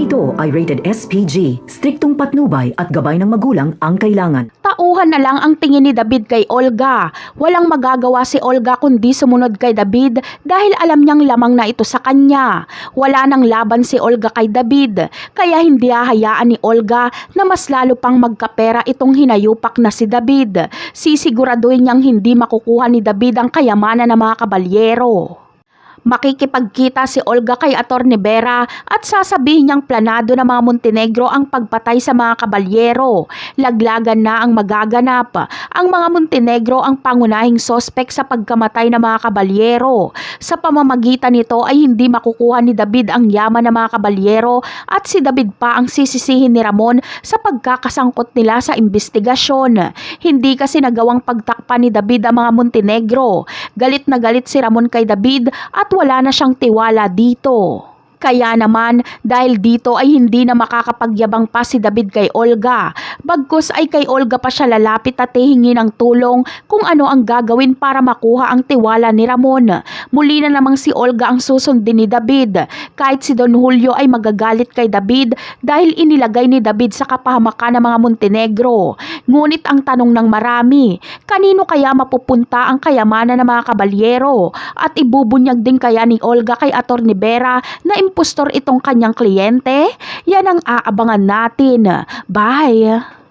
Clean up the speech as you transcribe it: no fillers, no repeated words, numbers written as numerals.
Ito ay rated SPG. Striktong patnubay at gabay ng magulang ang kailangan. Tauhan na lang ang tingin ni David kay Olga. Walang magagawa si Olga kundi sumunod kay David dahil alam niyang lamang na ito sa kanya. Wala nang laban si Olga kay David, kaya hindi hahayaan ni Olga na mas lalo pang magkapera itong hinayupak na si David. Sisiguraduhin niyang hindi makukuha ni David ang kayamanan ng mga kabalyero. Makikipagkita si Olga kay Atty. Vera at sasabihin niyang planado ng mga Montenegro ang pagpatay sa mga kabalyero. Laglagan na ang magaganap. Ang mga Montenegro ang pangunahing sospek sa pagkamatay ng mga kabalyero. Sa pamamagitan nito ay hindi makukuha ni David ang yaman ng mga kabalyero at si David pa ang sisisihin ni Ramon sa pagkakasangkot nila sa investigasyon. Hindi kasi nagawang pagtakpan ni David ang mga Montenegro. Galit na galit si Ramon kay David at wala na siyang tiwala dito. Kaya naman, dahil dito ay hindi na makakapagyabang pa si David kay Olga. Bagkus ay kay Olga pa siya lalapit at hihingi ng tulong kung ano ang gagawin para makuha ang tiwala ni Ramon. Muli na namang si Olga ang susundin ni David. Kahit si Don Julio ay magagalit kay David dahil inilagay ni David sa kapahamakan ng mga Montenegro. Ngunit ang tanong ng marami, kanino kaya mapupunta ang kayamanan ng mga kabalyero? At ibubunyag din kaya ni Olga kay Atty. Vera na impostor itong kanyang kliyente? Yan ang aabangan natin. Bye!